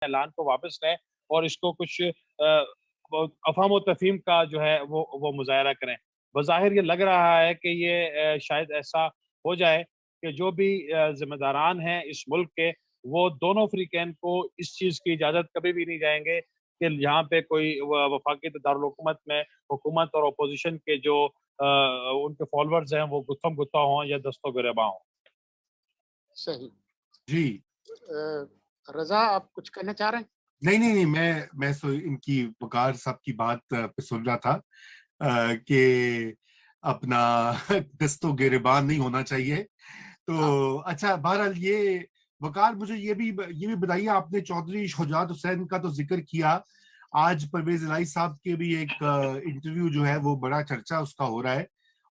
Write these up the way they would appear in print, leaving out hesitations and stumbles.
ऐलान को वापस लें और इसको कुछ अफ़वाह व तफ़हीम का जो है वो मुज़ाहिरा करें। बज़ाहिर ये लग रहा है कि ये शायद ऐसा हो जाए कि जो भी ज़िम्मेदारान हैं इस मुल्क के, वो दोनों फ़रीक़ैन को इस चीज़ की इजाज़त कभी भी नहीं जाएँगे कि यहाँ पे कोई वफ़ाक़ी दारुल हुकूमत में हुकूमत और अपोज़िशन के जो उनके फ़ॉलोअर्स हैं, वो गुत्थम-गुत्ता हों या दस्तो-गिरबा हों। सही। जी। रज़ा आप कुछ कहना चाह रहे हैं? नहीं, मैं इनकी वक़ार साहब की बात पे सुन रहा था कि अपना दस्तो-गिरबान नहीं होना चाहिए। तो अच्छा, बहरहाल ये वक़ार, मुझे ये भी बताइए, आपने चौधरी शुजात हुसैन का तो ज़िक्र किया। आज परवेज़ इलाही साहब के भी एक इंटरव्यू जो है वो बड़ा चर्चा उसका हो रहा है,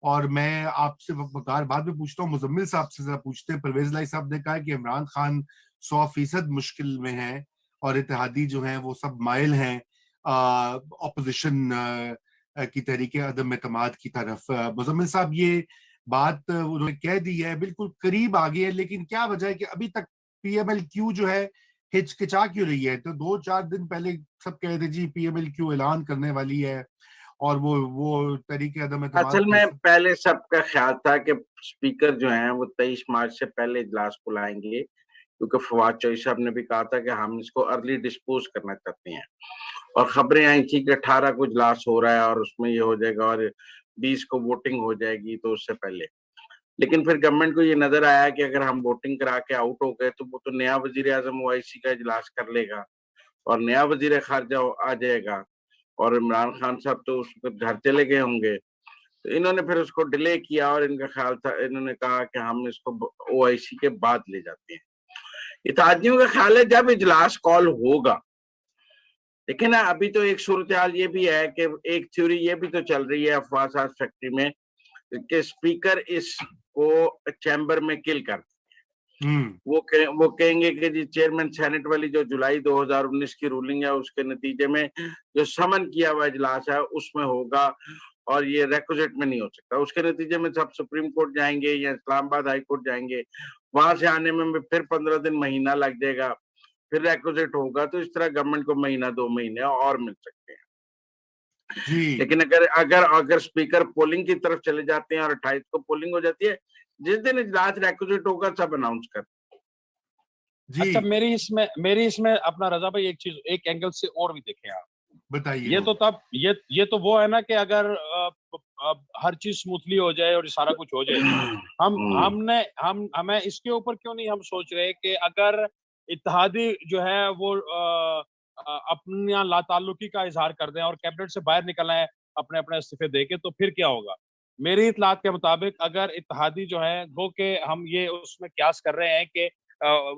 और मैं आपसे वक़ार बाद में पूछता हूँ, मुज़म्मिल साहब से ज़रा पूछते हैं। परवेज़ इलाही साहब ने कहा है कि इमरान खान 100% मुश्किल में हैं और इत्तेहादी जो हैं वो सब माइल हैं ऑपोजिशन की तहरीके अदम एतमाद की तरफ। मुज़म्मिल साहब, ये बात उन्होंने कह दी है, बिल्कुल करीब आ गई है, लेकिन क्या वजह है कि अभी तक पीएमएलक्यू जो है हिचकिचा क्यों रही है? तो 2-4 दिन पहले सब कह रहे थे जी पीएमएलक्यू ऐलान करने वाली है, और वो तहरीके अदम एतमाद असल में पहले सबका ख्याल था कि स्पीकर जो हैं वो 23 मार्च से पहले इजलास बुलाएंगे, क्योंकि फवाद चौधरी साहब ने भी कहा था कि हम इसको अर्ली डिस्पोज करना चाहते हैं, और खबरें आई थी कि 18 को इजलास हो रहा है और उसमें ये हो जाएगा और 20 को वोटिंग हो जाएगी, तो उससे पहले। लेकिन फिर गवर्नमेंट को ये नजर आया कि अगर हम वोटिंग करा के आउट हो गए तो वो तो नया वजीर आजम ओआईसी का इजलास कर लेगा और नया वजीर खारजा आ जाएगा, और इमरान खान साहब तो उस वक्त घर चले गए होंगे। तो इन्होंने फिर उसको डिले किया, और इनका ख्याल था, इन्होंने कहा कि हम इसको ओआईसी के बाद ले जाते हैं। इत्तेहादियों का ख्याल है जब इजलास कॉल होगा, लेकिन ना अभी तो एक सूरत हाल ये भी है कि एक थ्योरी ये भी तो चल रही है अफवाह फैक्ट्री में कि स्पीकर इसको चैम्बर में किल कर, वो कहेंगे कि जी चेयरमैन सेनेट वाली जो जुलाई 2019 की रूलिंग है उसके नतीजे में जो समन किया हुआ इजलास है उसमें होगा, और ये रेक्विजिट में नहीं हो सकता। उसके नतीजे में सब सुप्रीम कोर्ट जाएंगे या इस्लामाबाद हाई कोर्ट जाएंगे, वहां से आने में फिर 15 दिन महीना लग जाएगा, फिर रेक्विजिट होगा। तो इस तरह गवर्नमेंट को महीना 2 महीने और मिल सकते हैं। जी। लेकिन अगर स्पीकर पोलिंग की तरफ चले जाते हैं और 28 को पोलिंग हो जाती है, जिस दिन इजलास रेक्विजिट होगा सब अनाउंस कर। अच्छा, मेरी इसमें अपना रज़ा भाई एक चीज, एक एंगल से और भी देखें आप। बताइए। ये तो तब ये तो वो है ना कि अगर हर चीज स्मूथली हो जाए और सारा कुछ हो जाए, हमें इसके ऊपर क्यों नहीं हम सोच रहे कि अगर इत्तेहादी जो है वो अपनी लाताल्लुकी का इजहार कर दें और कैबिनेट से बाहर निकल आए अपने अपने इस्तीफे दे के, तो फिर क्या होगा? मेरी इत्तलात के मुताबिक अगर इत्तेहादी जो है, गो के हम ये उसमें क्यास कर रहे हैं कि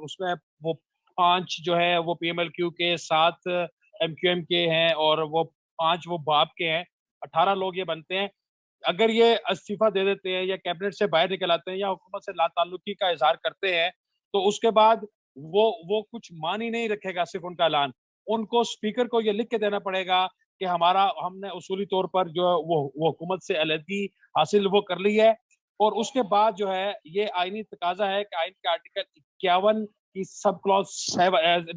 उसमें वो 5 जो है वो पीएमएलक्यू के, 7 एमक्यूएम के हैं और वो 5 वो बाप के हैं, 18 लोग ये बनते हैं। अगर ये इस्तीफा दे देते हैं या कैबिनेट से बाहर निकल आते हैं या हुकूमत से लाताल्लुकी का इजहार करते हैं, तो उसके बाद वो कुछ मान ही नहीं रखेगा सिर्फ उनका ऐलान। उनको स्पीकर को ये लिख के देना पड़ेगा कि हमने उसूली तौर पर जो वो हुकूमत से अलहदगी हासिल वो कर ली है, और उसके बाद जो है ये आईनी तकाजा है कि आईन के आर्टिकल 51 की सब क्लॉज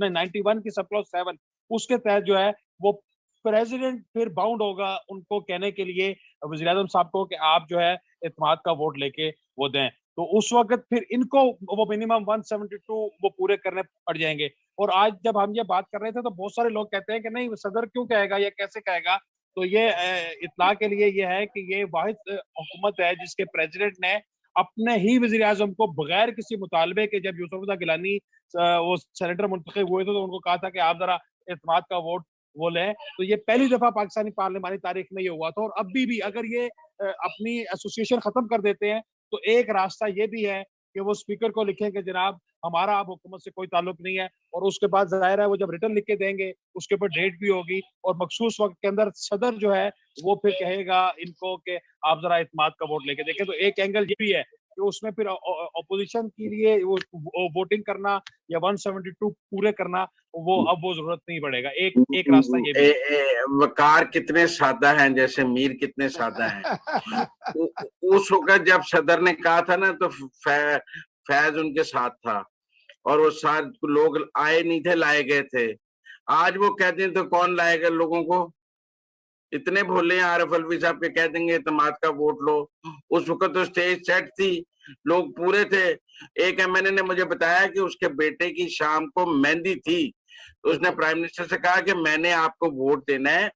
91 की सब क्लॉज 7, उसके तहत जो है वो प्रेसिडेंट फिर बाउंड होगा उनको कहने के लिए वज़ीर आज़म साहब को कि आप जो है इत्तेमाद का वोट लेके वो दें। तो उस वक़्त फिर इनको वो मिनिमम 172 वो पूरे करने पड़ जाएँगे। और आज जब हम ये बात कर रहे थे तो बहुत सारे लोग कहते हैं कि नहीं, सदर क्यों कहेगा, ये कैसे कहेगा? तो ये इत्तला के लिए ये है कि ये वाहिद हुकूमत है जिसके प्रेसिडेंट ने अपने ही वज़ीर आज़म को बगैर किसी मुतालबे के, जब यूसुफ गिलानी वो सेनेटर मुंतखब हुए थे तो उनको कहा था कि आप ज़रा इत्तेमाद का वोट वो लें। तो ये पहली दफा पाकिस्तानी पार्लिमानी तारीख में ये हुआ था, और अभी भी अगर ये अपनी एसोसिएशन खत्म कर देते हैं तो एक रास्ता ये भी है कि वो स्पीकर को लिखें कि जनाब हमारा अब हुकूमत से कोई ताल्लुक नहीं है, और उसके बाद ज़ाहिर है वो जब रिटर्न लिख के देंगे उसके ऊपर डेट भी होगी, और मखसूस वक्त के अंदर सदर जो है वो फिर कहेगा इनको कि आप जरा इत्तेमाद का वोट लेके देखें। तो एक एंगल ये भी है कि उसमें फिर ऑपोजिशन के लिए वो वोटिंग करना या 172 पूरे करना, वो अब वो जरूरत नहीं पड़ेगा। एक रास्ता ये भी है। वकार कितने सादा हैं, जैसे मीर कितने सादा हैं। उस वक्त जब सदर ने कहा था ना तो फैज उनके साथ था, और वो साथ लोग आए नहीं थे, लाए गए थे। आज वो कहते हैं तो कौन लाएगा लोगों को? इतने भोले हैं आरिफ अलवी साहब के, कह देंगे इत्तेमाद का वोट लो। उस वक्त तो स्टेज सेट थी, लोग पूरे थे। एक एमएनए ने मुझे बताया कि उसके बेटे की शाम को मेहंदी थी, तो उसने प्राइम मिनिस्टर से कहा कि मैंने आपको वोट देना है,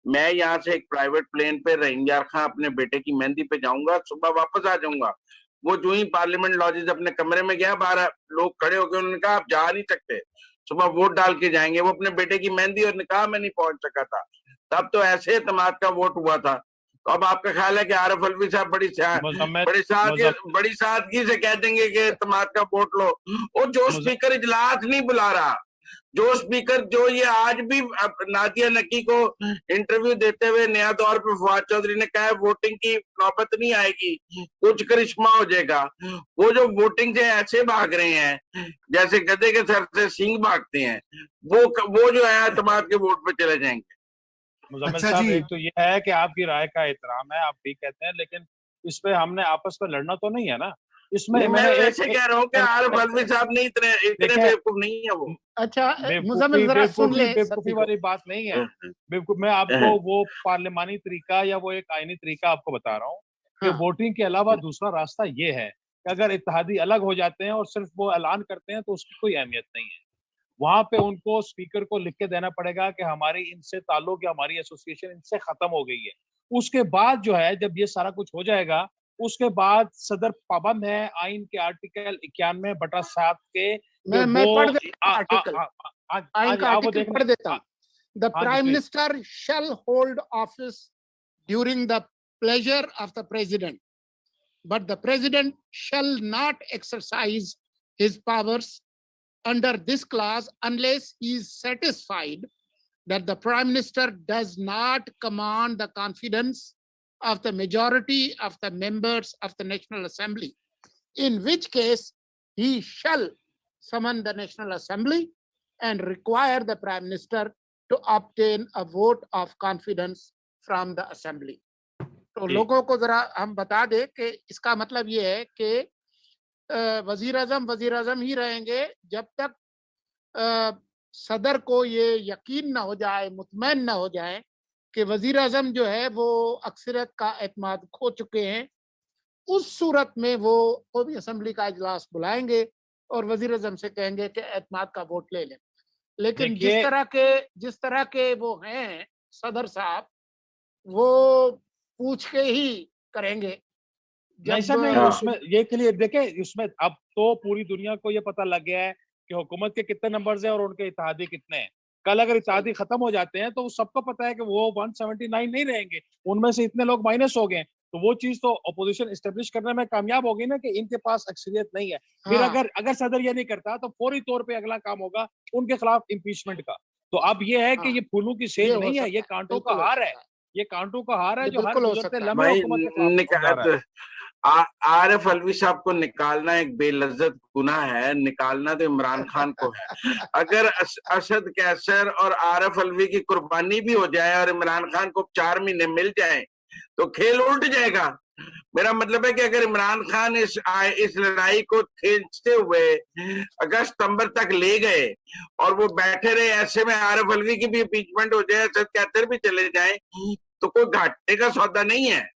मैं यहाँ से एक प्राइवेट प्लेन पे रहीम खां अपने बेटे की मेहंदी पे जाऊंगा, सुबह वापस आ जाऊंगा। वो जो ही पार्लियामेंट लॉजेस अपने कमरे में गया, 12 लोग खड़े हो गए, उन्होंने कहा आप जा नहीं सकते, सुबह वोट डाल के जाएंगे। वो अपने बेटे की मेहंदी और निकाह में नहीं पहुंच सका था, तब तो ऐसे इत्तेमाद का वोट हुआ था। तो अब आपका ख्याल है कि आरिफ अलवी साहब बड़ी सादगी से कह देंगे कि इत्तेमाद का वोट लो? और जो स्पीकर इजलास नहीं बुला रहा, जो स्पीकर, जो ये आज भी नादिया नकी को इंटरव्यू देते हुए नया दौर पे फवाद चौधरी ने कहा है वोटिंग की नौबत नहीं आएगी, कुछ करिश्मा हो जाएगा, वो जो वोटिंग से ऐसे भाग रहे हैं जैसे गधे के सर से सींग भागते हैं, वो जो है इत्तेमाद के वोट पे चले जाएंगे। मुजम्मिल साहब, एक तो ये है कि आपकी राय का एहतराम है, आप ठीक कहते हैं, लेकिन इस पे हमने आपस में लड़ना तो नहीं है ना। इसमें मैं ऐसे कह रहा हूँ कि आरिफ अलवी साहब नहीं इतने बेवकूफ नहीं है वो। अच्छा मुजम्मिल जरा सुन ले, बेवकूफी वाली बात नहीं है। बेवकूफ, मैं आपको वो पार्लिमानी तरीका या वो एक आईनी तरीका आपको बता रहा हूँ कि वोटिंग के अलावा दूसरा रास्ता ये है कि अगर इत्तेहादी अलग हो जाते हैं और सिर्फ वो ऐलान करते हैं तो उसकी कोई अहमियत नहीं है। वहां पे उनको स्पीकर को लिख के देना पड़ेगा कि हमारी इनसे ताल्लुक या हमारी एसोसिएशन इनसे खत्म हो गई है। उसके बाद जो है, जब ये सारा कुछ हो जाएगा, उसके बाद सदर पाबंद है आइन के आर्टिकल 91/7 के। मैं पढ़ देता आर्टिकल, आइन का आर्टिकल पढ़ देता हूं। The prime minister shall hold office during the pleasure of the president, but the president shall not exercise his powers under this clause unless he is satisfied that the prime minister does not command the confidence of the majority of the members of the National Assembly, in which case he shall summon the National Assembly and require the prime minister to obtain a vote of confidence from the assembly. तो लोगों को जरा हम बता दें कि इसका मतलब ये है कि वजीर आजम ही रहेंगे जब तक सदर को ये यकीन ना हो जाए, मुतमैन ना हो जाए कि वजीर आजम जो है वो अक्सरियत का एतमाद खो चुके हैं। उस सूरत में वो कौमी असम्बली का इजलास बुलाएंगे और वजीर आजम से कहेंगे कि एतमाद का वोट ले लें। लेकिन जिस तरह के वो हैं सदर साहब, वो पूछ के ही करेंगे। उसमें ये क्लियर देखे, इसमें अब तो पूरी दुनिया को ये पता लग गया है कि हुकूमत के कितने नंबर्स हैं और उनके इत्तेहादी कितने हैं। कल अगर इत्तेहादी खत्म हो जाते हैं तो सबको पता है कि वो 179 नहीं रहेंगे, उनमें से इतने लोग माइनस हो गए, तो वो चीज तो अपोजिशन एस्टेब्लिश करने में कामयाब होगी ना कि इनके पास अक्सरियत नहीं है। फिर अगर सदर ये नहीं करता तो फौरी तौर पे अगला काम होगा उनके खिलाफ इम्पीचमेंट का। तो अब ये है कि ये फूलों की सेज नहीं है, ये कांटों का हार है, ये कांटों का हार है जो हर गुजरते लम्हे हुकूमत के खिलाफ। आरिफ अलवी साहब को निकालना एक बेलज्जत गुनाह है, निकालना तो इमरान खान को है। अगर असद कैसर और आरिफ अलवी की कुर्बानी भी हो जाए और इमरान खान को 4 महीने मिल जाए तो खेल उल्ट जाएगा। मेरा मतलब है कि अगर इमरान खान इस लड़ाई को खींचते हुए अगस्त सितंबर तक ले गए और वो बैठे रहे, ऐसे में आरिफ अलवी की भी इम्पीचमेंट हो जाए, असद कैसर भी चले जाए, तो कोई घाटे का सौदा नहीं है।